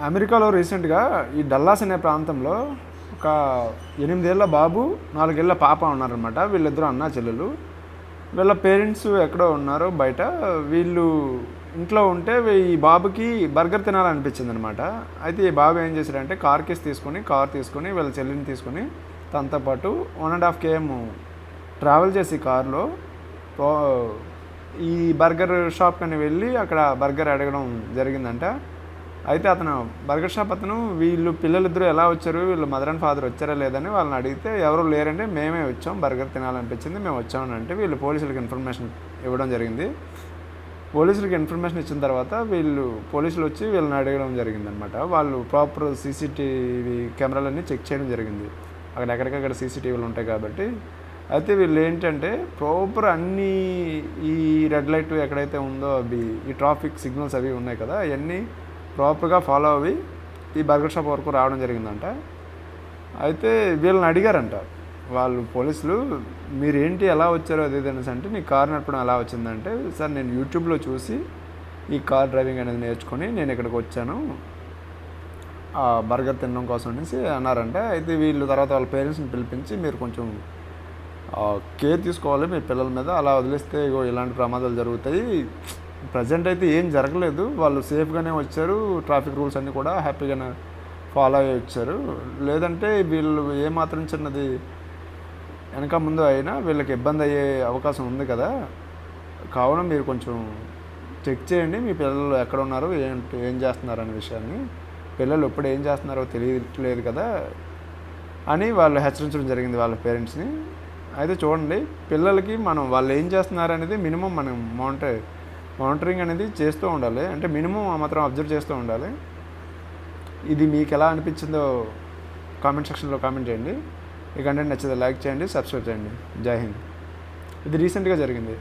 అమెరికాలో రీసెంట్గా ఈ డల్లాస్ అనే ప్రాంతంలో ఒక 8 ఏళ్ల బాబు 4 ఏళ్ల పాప ఉన్నారనమాట. వీళ్ళిద్దరూ అన్నా చెల్లెలు. వీళ్ళ పేరెంట్స్ ఎక్కడో ఉన్నారు బయట. వీళ్ళు ఇంట్లో ఉంటే ఈ బాబుకి బర్గర్ తినాలనిపించిందనమాట. అయితే ఈ బాబు ఏం చేశాడంటే కార్ తీసుకొని వీళ్ళ చెల్లిని తీసుకొని తనతో పాటు 1.5 km ట్రావెల్ చేసి కారులో ఈ బర్గర్ షాప్కని వెళ్ళి అక్కడ బర్గర్ అడగడం జరిగిందంట. అయితే అతను బర్గర్ షాప్ అతను వీళ్ళు పిల్లలిద్దరూ ఎలా వచ్చారు, వీళ్ళు మదర్ అండ్ ఫాదర్ వచ్చారా లేదని వాళ్ళని అడిగితే ఎవరు లేరంటే మేమే వచ్చాం, బర్గర్ తినాలనిపించింది మేము వచ్చామని అంటే వీళ్ళు పోలీసులకు ఇన్ఫర్మేషన్ ఇవ్వడం జరిగింది. పోలీసులకు ఇన్ఫర్మేషన్ ఇచ్చిన తర్వాత పోలీసులు వచ్చి వీళ్ళని అడగడం జరిగిందనమాట. వాళ్ళు ప్రాపర్ సీసీటీవీ కెమెరాలన్నీ చెక్ చేయడం జరిగింది. అక్కడ ఎక్కడికక్కడ సీసీటీవీలు ఉంటాయి కాబట్టి. అయితే వీళ్ళు ఏంటంటే ప్రాపర్ అన్నీ ఈ రెడ్ లైట్ ఎక్కడైతే ఉందో అవి ఈ ట్రాఫిక్ సిగ్నల్స్ అవి ఉన్నాయి కదా, అవన్నీ ప్రాపర్గా ఫాలో అవి ఈ బర్గర్ షాప్ వరకు రావడం జరిగిందంట. అయితే వీళ్ళని అడిగారంట వాళ్ళు పోలీసులు, మీరేంటి ఎలా వచ్చారో అది అనేసి అంటే నీ కార్ నడపడం ఎలా వచ్చిందంటే, సార్ నేను యూట్యూబ్లో చూసి ఈ కార్ డ్రైవింగ్ అనేది నేర్చుకొని నేను ఇక్కడికి వచ్చాను ఆ బర్గర్ తినడం కోసం అనేసి అన్నారంట. అయితే వీళ్ళు తర్వాత వాళ్ళ పేరెంట్స్ని పిలిపించి మీరు కొంచెం కేర్ తీసుకోవాలి మీ పిల్లల మీద, అలా వదిలేస్తే ఇగో ఇలాంటి ప్రమాదాలు జరుగుతాయి. ప్రజెంట్ అయితే ఏం జరగలేదు, వాళ్ళు సేఫ్గానే వచ్చారు, ట్రాఫిక్ రూల్స్ అన్నీ కూడా హ్యాపీగానే ఫాలో అయ్యి వచ్చారు. లేదంటే వీళ్ళు ఏమాత్రం చిన్నది వెనక ముందు అయినా వీళ్ళకి ఇబ్బంది అయ్యే అవకాశం ఉంది కదా, కావున మీరు కొంచెం చెక్ చేయండి మీ పిల్లలు ఎక్కడ ఉన్నారు ఏం చేస్తున్నారు అనే విషయాన్ని, పిల్లలు ఎప్పుడు ఏం చేస్తున్నారో తెలియట్లేదు కదా అని వాళ్ళు హెచ్చరించడం జరిగింది వాళ్ళ పేరెంట్స్ని. అయితే చూడండి, పిల్లలకి మనం వాళ్ళు ఏం చేస్తున్నారు అనేది మినిమం మనం మానిటరింగ్ అనేది చేస్తూ ఉండాలి. అంటే మినిమం ఆ మాత్రం అబ్జర్వ్ చేస్తూ ఉండాలి. ఇది మీకు ఎలా అనిపించిందో కామెంట్ సెక్షన్లో కామెంట్ చేయండి. ఈ కంటెంట్ నచ్చితే లైక్ చేయండి, సబ్స్క్రైబ్ చేయండి. జై హింద్. ఇది రీసెంట్గా జరిగింది.